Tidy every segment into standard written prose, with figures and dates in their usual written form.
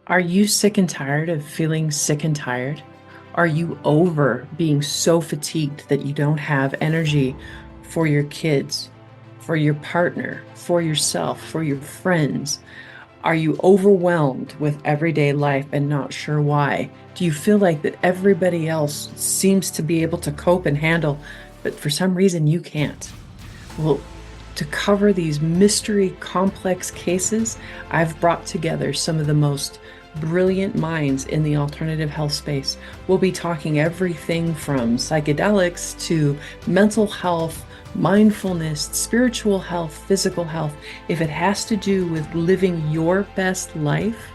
Are you sick and tired of feeling sick and tired? Are you over being so fatigued that you don't have energy for your kids, for your partner, for yourself, for your friends? Are you overwhelmed with everyday life and not sure why? Do you feel like that everybody else seems to be able to cope and handle, but for some reason you can't? Well, to cover these mystery complex cases, I've brought together some of the most brilliant minds in the alternative health space. We'll be talking everything from psychedelics to mental health, mindfulness, spiritual health, physical health. If it has to do with living your best life,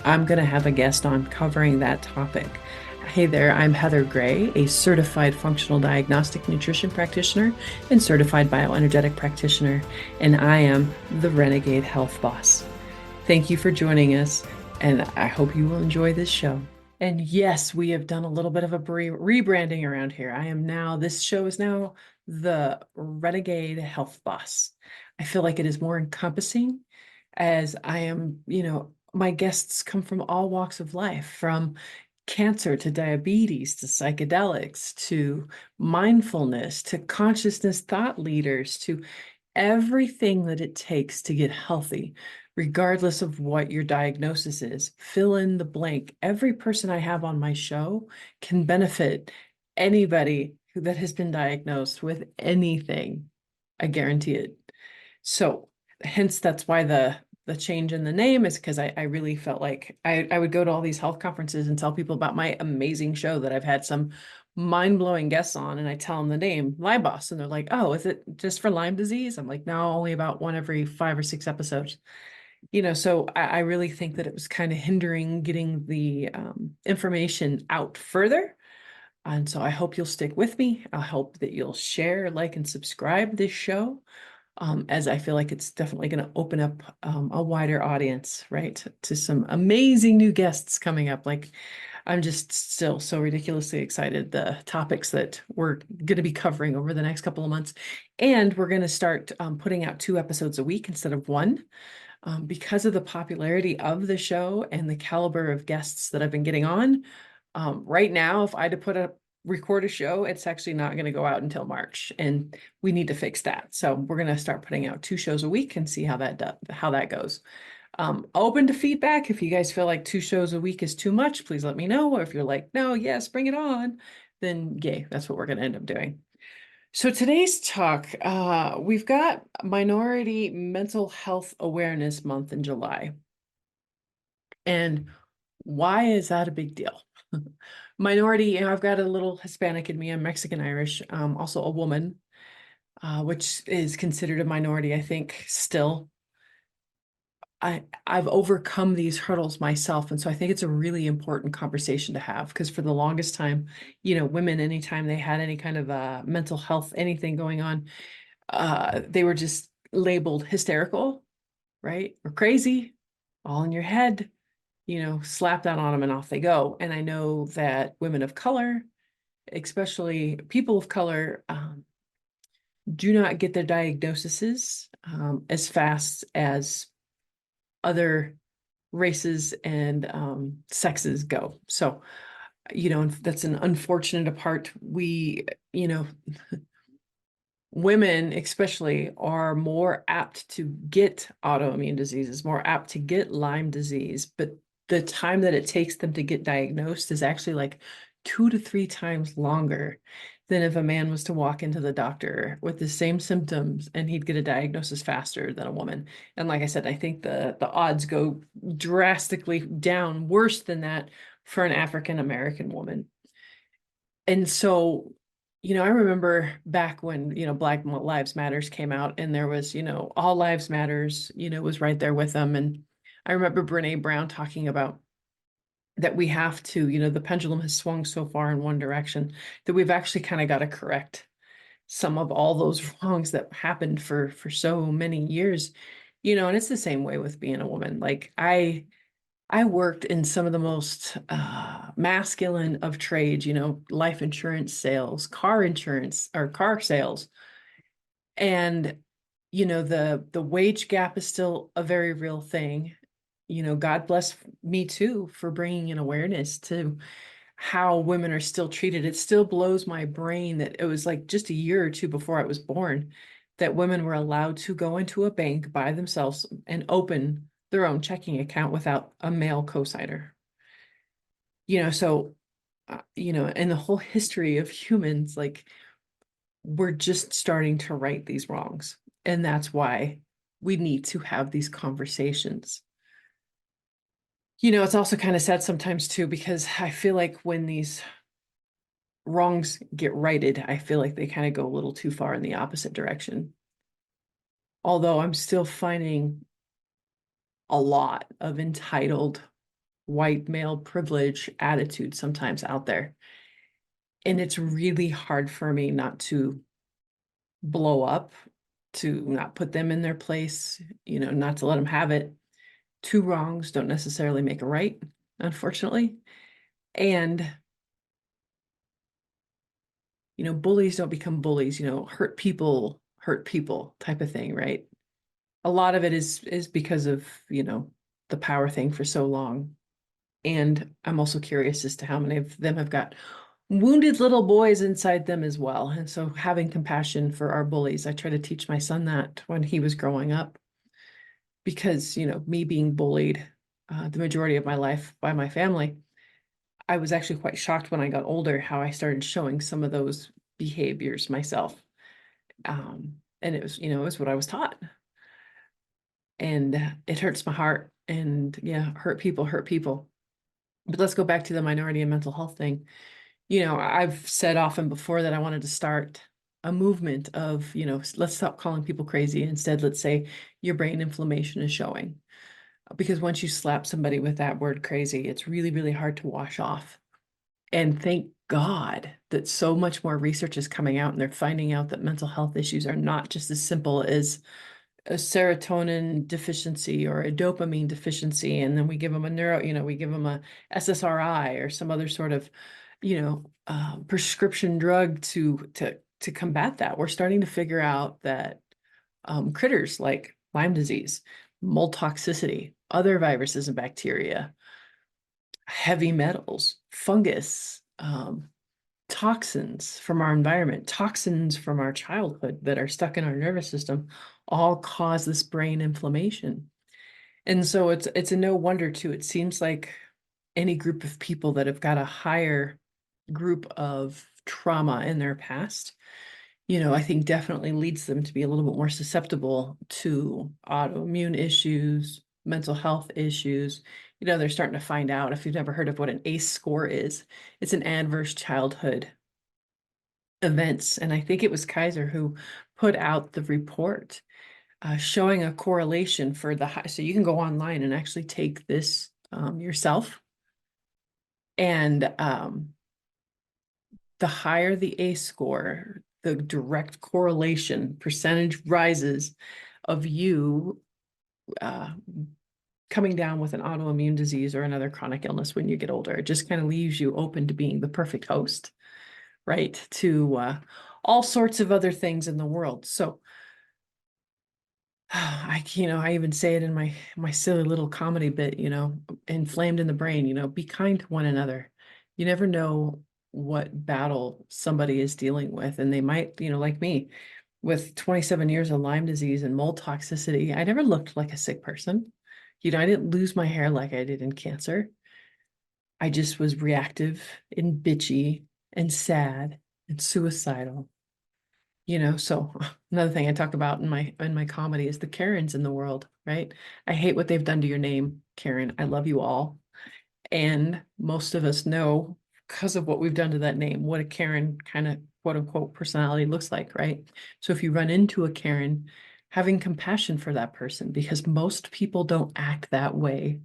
I'm going to have a guest on covering that topic. Hey there, I'm Heather Gray, a certified functional diagnostic nutrition practitioner and certified bioenergetic practitioner, and I am the Renegade Health Boss. Thank you for joining us, and I hope you will enjoy this show. And yes, we have done a little bit of a rebranding around here. This show is now the Renegade Health Boss. I feel like it is more encompassing as I am, my guests come from all walks of life, from cancer to diabetes to psychedelics to mindfulness to consciousness thought leaders to everything that it takes to get healthy, regardless of what your diagnosis is. Fill in the blank. Every person I have on my show can benefit anybody that has been diagnosed with anything. I guarantee it. So, hence that's why the change in the name is because I really felt like I would go to all these health conferences and tell people about my amazing show that I've had some mind-blowing guests on, and I tell them the name Lyme Boss, and they're like, oh, is it just for Lyme disease? I'm like, no, only about one every 5 or 6 episodes. So I really think that it was kind of hindering getting the information out further. And so I hope you'll stick with me. I hope that you'll share, like, and subscribe this show, as I feel like it's definitely going to open up a wider audience, right, to some amazing new guests coming up. Like, I'm just still so ridiculously excited, the topics that we're going to be covering over the next couple of months. And we're going to start putting out 2 episodes a week instead of one. Because of the popularity of the show and the caliber of guests that I've been getting on, right now, if I had to record a show, it's actually not going to go out until March, and we need to fix that. So we're going to start putting out 2 shows a week and see how that goes. Open to feedback. If you guys feel like 2 shows a week is too much, please let me know. Or if you're like, no, yes, bring it on, then yay, that's what we're going to end up doing. So today's talk, we've got Minority Mental Health Awareness Month in July. And why is that a big deal? Minority, I've got a little Hispanic in me. I'm Mexican Irish, also a woman, which is considered a minority, I think, still. I've overcome these hurdles myself. And so I think it's a really important conversation to have, because for the longest time, women, anytime they had any kind of mental health, anything going on, they were just labeled hysterical, right? Or crazy, all in your head, slap that on them and off they go. And I know that women of color, especially people of color, do not get their diagnoses as fast as other races and sexes go. So, that's an unfortunate part. Women especially are more apt to get autoimmune diseases, more apt to get Lyme disease, but the time that it takes them to get diagnosed is actually like 2 to 3 times longer than if a man was to walk into the doctor with the same symptoms and he'd get a diagnosis faster than a woman. And like I said, I think the odds go drastically down, worse than that for an African American woman. And so, I remember back when, Black Lives Matters came out, and there was, All Lives Matters, was right there with them. And I remember Brene Brown talking about that we have to, the pendulum has swung so far in one direction that we've actually kind of got to correct some of all those wrongs that happened for so many years, and it's the same way with being a woman. Like, I worked in some of the most masculine of trades, life insurance sales, car insurance, or car sales. And, the wage gap is still a very real thing. God bless Me Too for bringing an awareness to how women are still treated. It still blows my brain that it was like just a year or two before I was born that women were allowed to go into a bank by themselves and open their own checking account without a male cosigner. So, in the whole history of humans, like we're just starting to right these wrongs. And that's why we need to have these conversations. It's also kind of sad sometimes too, because I feel like when these wrongs get righted, I feel like they kind of go a little too far in the opposite direction. Although I'm still finding a lot of entitled white male privilege attitude sometimes out there. And it's really hard for me not to blow up, to not put them in their place, not to let them have it. Two wrongs don't necessarily make a right, unfortunately. And, bullies don't become bullies, hurt people type of thing, right? A lot of it is because of, the power thing for so long. And I'm also curious as to how many of them have got wounded little boys inside them as well. And so having compassion for our bullies, I try to teach my son that when he was growing up, because, me being bullied the majority of my life by my family, I was actually quite shocked when I got older how I started showing some of those behaviors myself. And it was what I was taught. And it hurts my heart. And yeah, hurt people. But let's go back to the minority and mental health thing. I've said often before that I wanted to start a movement of, let's stop calling people crazy. Instead, let's say your brain inflammation is showing. Because once you slap somebody with that word crazy, it's really, really hard to wash off. And thank God that so much more research is coming out and they're finding out that mental health issues are not just as simple as a serotonin deficiency or a dopamine deficiency, and then we give them we give them a SSRI or some other sort of, prescription drug to combat that. We're starting to figure out that critters like Lyme disease, mold toxicity, other viruses and bacteria, heavy metals, fungus, toxins from our environment, toxins from our childhood that are stuck in our nervous system all cause this brain inflammation. And so it's a no wonder too. It seems like any group of people that have got a higher group of trauma in their past, I think definitely leads them to be a little bit more susceptible to autoimmune issues, mental health issues. They're starting to find out, if you've never heard of what an ACE score is, it's an adverse childhood events. And I think it was Kaiser who put out the report showing a correlation for the high. So you can go online and actually take this yourself. And the higher the ACE score, the direct correlation percentage rises of you coming down with an autoimmune disease or another chronic illness when you get older. It just kind of leaves you open to being the perfect host, right? To all sorts of other things in the world. So I even say it in my silly little comedy bit, inflamed in the brain, be kind to one another. You never know what battle somebody is dealing with. And they might, like me, with 27 years of Lyme disease and mold toxicity, I never looked like a sick person. I didn't lose my hair like I did in cancer. I just was reactive and bitchy and sad and suicidal. So another thing I talk about in my comedy is the Karens in the world, right? I hate what they've done to your name, Karen. I love you all. And most of us know, because of what we've done to that name, what a Karen kind of quote unquote personality looks like, right? So if you run into a Karen, having compassion for that person, because most people don't act that way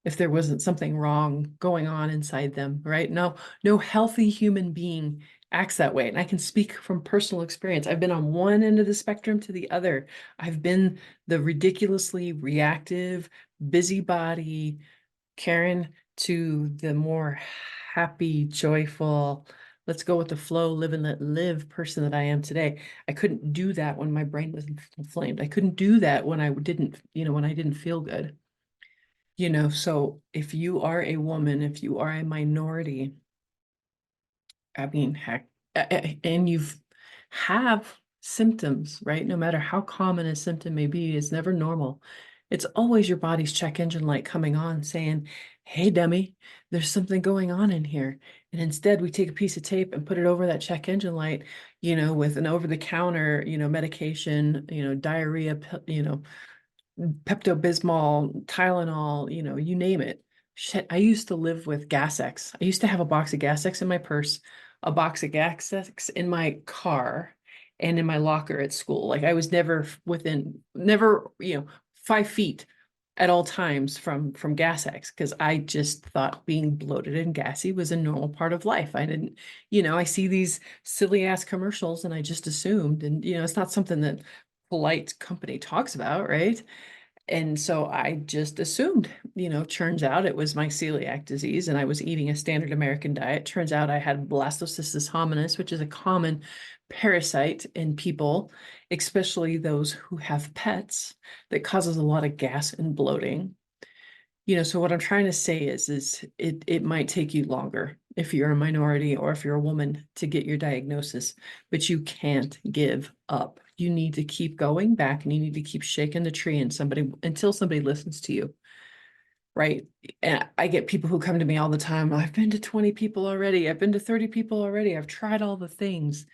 if there wasn't something wrong going on inside them, right? No healthy human being acts that way. And I can speak from personal experience. I've been on one end of the spectrum to the other. I've been the ridiculously reactive, busybody Karen to the more happy, joyful, let's go with the flow, live and let live person that I am today. I couldn't do that when my brain was inflamed. I couldn't do that when I didn't feel good. So if you are a woman, if you are a minority, I mean, heck, and you've have symptoms, right? No matter how common a symptom may be, it's never normal. It's always your body's check engine light coming on saying, hey, dummy, there's something going on in here. And instead, we take a piece of tape and put it over that check engine light, with an over the counter, medication, diarrhea, Pepto-Bismol, Tylenol, you name it. Shit, I used to live with Gas X. I used to have a box of Gas X in my purse, a box of Gas X in my car, and in my locker at school. Like I was never, 5 feet at all times from Gas X because I just thought being bloated and gassy was a normal part of life. I didn't, I see these silly ass commercials and I just assumed, and it's not something that polite company talks about, right? And so I just assumed, turns out it was my celiac disease and I was eating a standard American diet. Turns out I had blastocystis hominis, which is a common parasite in people, especially those who have pets, that causes a lot of gas and bloating. So what I'm trying to say is it might take you longer if you're a minority or if you're a woman to get your diagnosis, but you can't give up. You need to keep going back and you need to keep shaking the tree until somebody listens to you. Right. And I get people who come to me all the time. I've been to 20 people already. I've been to 30 people already. I've tried all the things.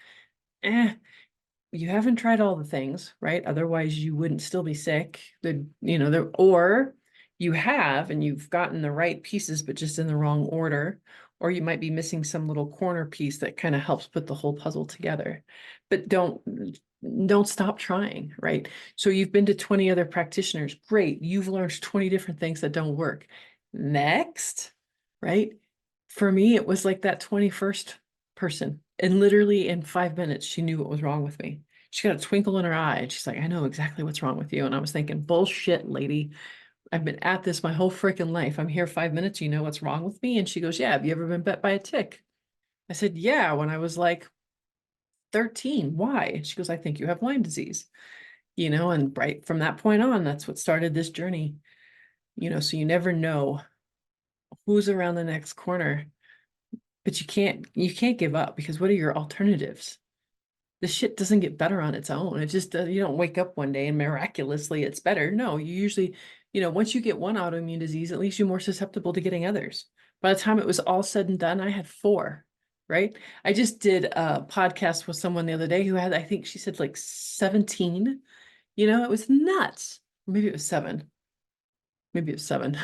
You haven't tried all the things, right? Otherwise you wouldn't still be sick. Or you have, and you've gotten the right pieces, but just in the wrong order, or you might be missing some little corner piece that kind of helps put the whole puzzle together. But don't stop trying, right? So you've been to 20 other practitioners. Great. You've learned 20 different things that don't work. Next, right? For me, it was like that 21st person. And literally in 5 minutes, she knew what was wrong with me. She got a twinkle in her eye. And she's like, I know exactly what's wrong with you. And I was thinking, bullshit, lady. I've been at this my whole freaking life. I'm here 5 minutes. You know what's wrong with me? And she goes, yeah. Have you ever been bit by a tick? I said, yeah, when I was like 13. Why? And she goes, I think you have Lyme disease. And right from that point on, that's what started this journey. So you never know who's around the next corner, but you can't give up because what are your alternatives? The shit doesn't get better on its own. It just, you don't wake up one day and miraculously it's better. No, you usually, once you get one autoimmune disease, at least you're more susceptible to getting others. By the time it was all said and done, I had 4, right? I just did a podcast with someone the other day who had, I think she said like 17, it was nuts. Maybe it was 7. Maybe it was 7,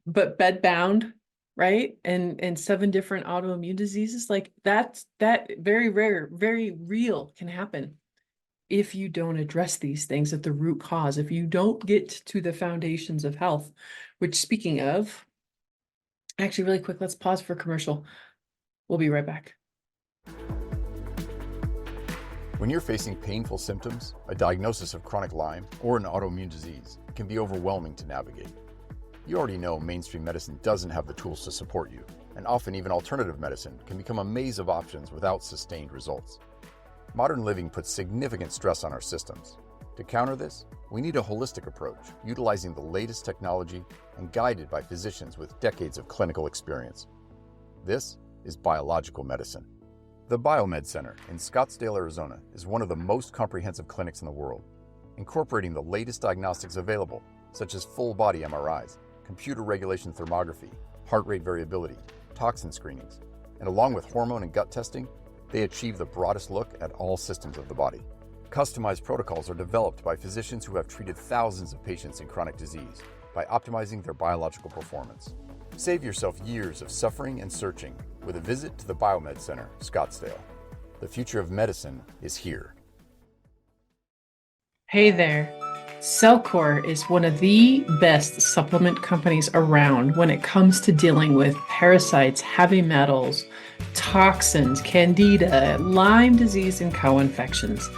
but bedbound, right? And 7 different autoimmune diseases, like that very rare, very real can happen if you don't address these things at the root cause, if you don't get to the foundations of health, which speaking of, actually really quick, let's pause for commercial. We'll be right back. When you're facing painful symptoms, a diagnosis of chronic Lyme, or an autoimmune disease, it can be overwhelming to navigate. You already know mainstream medicine doesn't have the tools to support you, and often even alternative medicine can become a maze of options without sustained results. Modern living puts significant stress on our systems. To counter this, we need a holistic approach, utilizing the latest technology and guided by physicians with decades of clinical experience. This is biological medicine. The Biomed Center in Scottsdale, Arizona is one of the most comprehensive clinics in the world, incorporating the latest diagnostics available, such as full-body MRIs, computer regulation thermography, heart rate variability, toxin screenings, and along with hormone and gut testing, they achieve the broadest look at all systems of the body. Customized protocols are developed by physicians who have treated thousands of patients in chronic disease by optimizing their biological performance. Save yourself years of suffering and searching with a visit to the Biomed Center, Scottsdale. The future of medicine is here. Hey there. Cellcore is one of the best supplement companies around when it comes to dealing with parasites, heavy metals, toxins, candida, Lyme disease, and co-infections.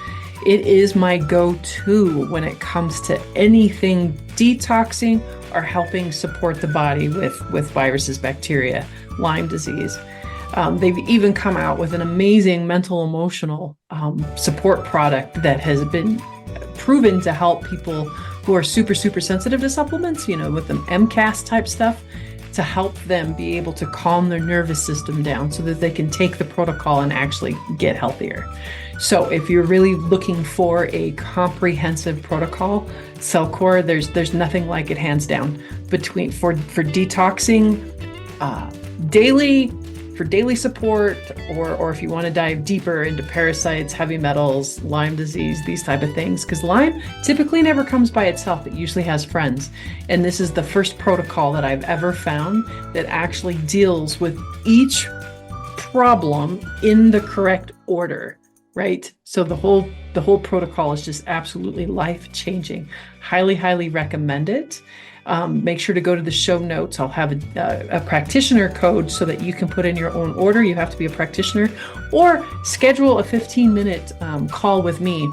It is my go-to when it comes to anything detoxing or helping support the body with viruses, bacteria, Lyme disease. They've even come out with an amazing mental emotional support product that has been proven to help people who are super, super sensitive to supplements, with the MCAS type stuff, to help them be able to calm their nervous system down so that they can take the protocol and actually get healthier. So if you're really looking for a comprehensive protocol, CellCore, there's nothing like it, hands down. For detoxing, daily, for daily support, or if you want to dive deeper into parasites, heavy metals, Lyme disease, these type of things, because Lyme typically never comes by itself. It usually has friends. And this is the first protocol that I've ever found that actually deals with each problem in the correct order, right? So the whole protocol is just absolutely life-changing. Highly, highly recommend it. Make sure to go to the show notes. I'll have a practitioner code so that you can put in your own order. You have to be a practitioner, or schedule a 15-minute call with me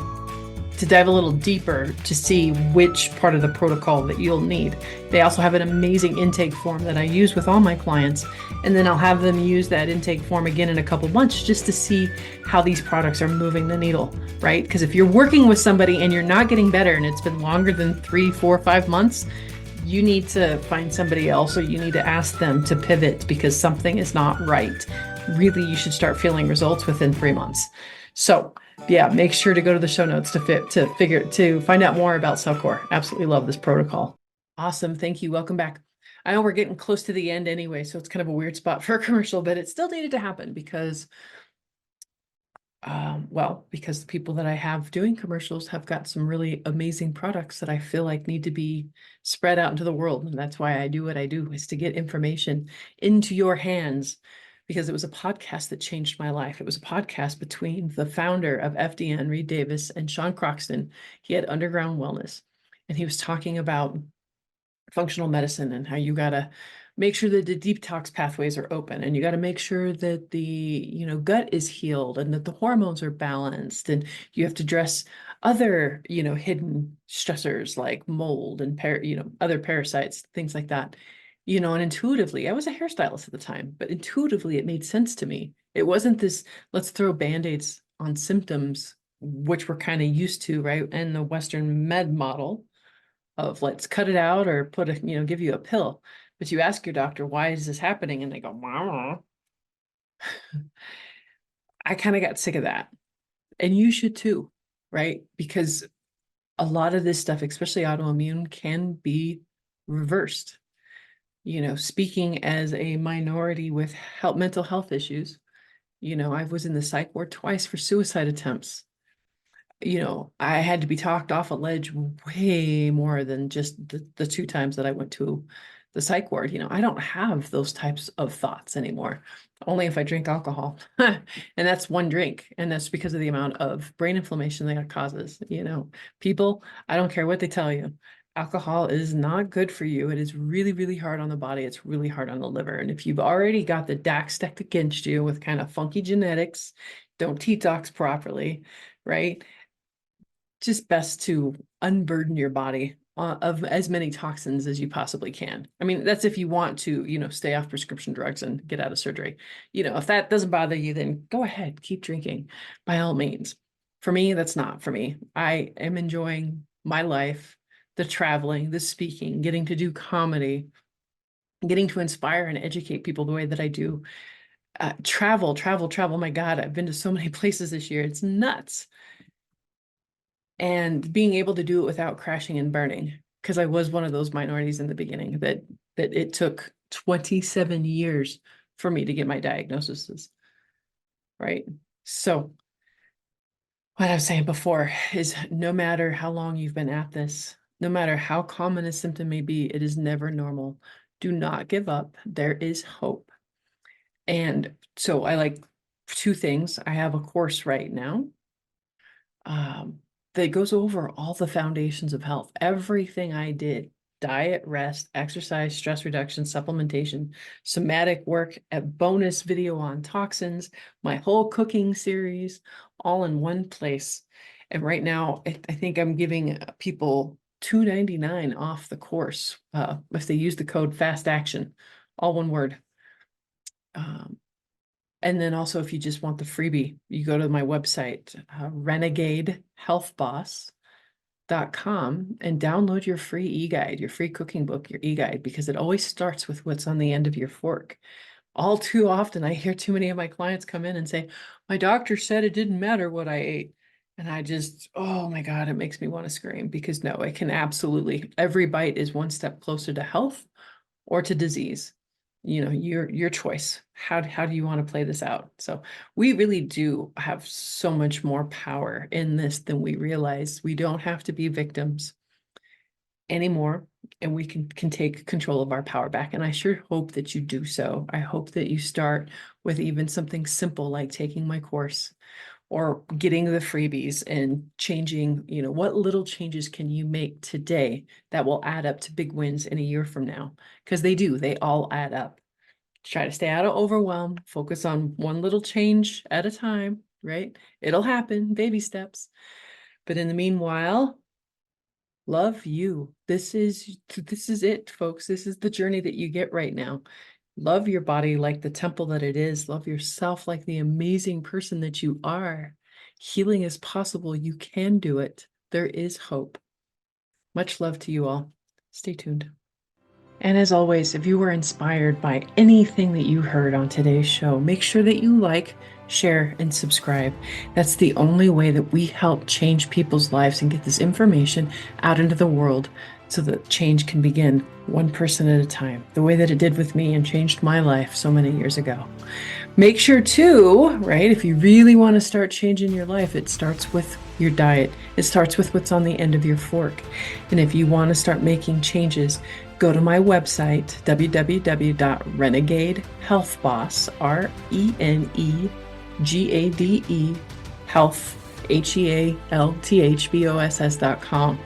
to dive a little deeper to see which part of the protocol that you'll need. They also have an amazing intake form that I use with all my clients, and then I'll have them use that intake form again in a couple months just to see how these products are moving the needle, right? Because if you're working with somebody and you're not getting better and it's been longer than 3, 4, 5 months, you need to find somebody else, or you need to ask them to pivot because something is not right. Really, you should start feeling results within 3 months. So yeah, make sure to go to the show notes to find out more about CellCore. Absolutely love this protocol. Awesome. Thank you. Welcome back. I know we're getting close to the end anyway, so it's kind of a weird spot for a commercial, but it still needed to happen because because the people that I have doing commercials have got some really amazing products that I feel like need to be spread out into the world. And that's why I do what I do, is to get information into your hands, because it was a podcast that changed my life. It was a podcast between the founder of FDN, Reed Davis, and Sean Croxton. He had Underground Wellness, and he was talking about functional medicine and how you got to make sure that the detox pathways are open, and you got to make sure that the gut is healed and that the hormones are balanced, and you have to address other hidden stressors like mold and other parasites, things like that. And intuitively, I was a hairstylist at the time, but intuitively it made sense to me. It wasn't this let's throw band-aids on symptoms, which we're kind of used to, right, in the Western med model of let's cut it out or give you a pill. But you ask your doctor, why is this happening? And they go, "Mama." I kind of got sick of that. And you should too, right? Because a lot of this stuff, especially autoimmune, can be reversed. Speaking as a minority with mental health issues, I was in the psych ward twice for suicide attempts. I had to be talked off a ledge way more than just the 2 times that I went to the psych ward. I don't have those types of thoughts anymore, only if I drink alcohol. And that's one drink. And that's because of the amount of brain inflammation that it causes. People, I don't care what they tell you. Alcohol is not good for you. It is really, really hard on the body. It's really hard on the liver. And if you've already got the DAC stacked against you with kind of funky genetics, don't detox properly, right? Just best to unburden your body of as many toxins as you possibly can. I mean, that's if you want to, stay off prescription drugs and get out of surgery. If that doesn't bother you, then go ahead, keep drinking by all means. For me, that's not for me. I am enjoying my life, the traveling, the speaking, getting to do comedy, getting to inspire and educate people the way that I do. Travel. My God, I've been to so many places this year. It's nuts. And being able to do it without crashing and burning, because I was one of those minorities in the beginning that it took 27 years for me to get my diagnoses, right? So what I was saying before is, no matter how long you've been at this, no matter how common a symptom may be, it is never normal. Do not give up. There is hope. And so I like 2 things. I have a course right now that goes over all the foundations of health. Everything I did: diet, rest, exercise, stress reduction, supplementation, somatic work, a bonus video on toxins, my whole cooking series, all in one place. And right now, I think I'm giving people $2.99 off the course if they use the code FAST ACTION, all one word. And then also, if you just want the freebie, you go to my website, Renegade Health Boss. and download your free e-guide, your free cooking book, your e-guide, because it always starts with what's on the end of your fork. All too often, I hear too many of my clients come in and say, my doctor said it didn't matter what I ate. And I just, oh my God, it makes me want to scream, because no, it can absolutely, every bite is one step closer to health or to disease. Your choice. How do you want to play this out? So we really do have so much more power in this than we realize. We don't have to be victims anymore, and we can take control of our power back. And I sure hope that you do so. I hope that you start with even something simple like taking my course or getting the freebies and changing, what little changes can you make today that will add up to big wins in a year from now? Because they all add up. Try to stay out of overwhelm, focus on one little change at a time, right? It'll happen, baby steps. But in the meanwhile, love you. This is it, folks. This is the journey that you get right now. Love your body like the temple that it is. Love yourself like the amazing person that you are. Healing is possible. You can do it. There is hope. Much love to you all. Stay tuned. And as always, if you were inspired by anything that you heard on today's show, make sure that you like, share, and subscribe. That's the only way that we help change people's lives and get this information out into the world so that change can begin one person at a time, the way that it did with me and changed my life so many years ago. Make sure too, right, if you really want to start changing your life, it starts with your diet. It starts with what's on the end of your fork. And if you want to start making changes, go to my website, www.renegadehealthboss, RENEGADE, health, HEALTHBOSS.com,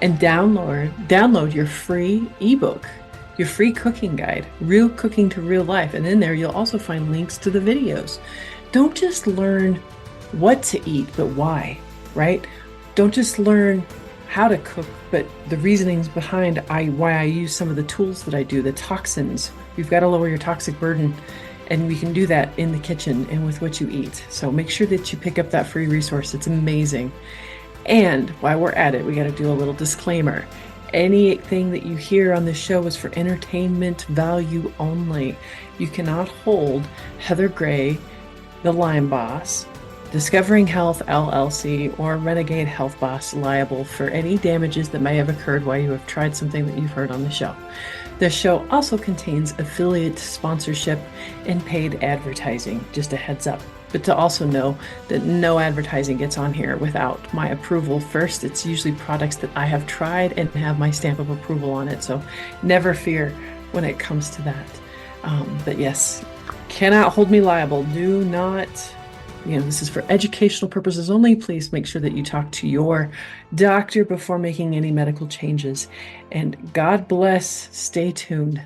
and download your free ebook, your free cooking guide, Real Cooking to Real Life. And in there, you'll also find links to the videos. Don't just learn what to eat, but why, right? Don't just learn how to cook, but the reasonings behind why I use some of the tools that I do, the toxins. You've got to lower your toxic burden, and we can do that in the kitchen and with what you eat. So make sure that you pick up that free resource. It's amazing. And while we're at it, we got to do a little disclaimer. Anything that you hear on this show is for entertainment value only. You cannot hold Heather Gray, the Lyme Boss, Discovering Health LLC, or Renegade Health Boss liable for any damages that may have occurred while you have tried something that you've heard on the show. This show also contains affiliate sponsorship and paid advertising, just a heads up. But to also know that no advertising gets on here without my approval first. It's usually products that I have tried and have my stamp of approval on it. So never fear when it comes to that. But yes, cannot hold me liable. Do not, this is for educational purposes only. Please make sure that you talk to your doctor before making any medical changes. And God bless. Stay tuned.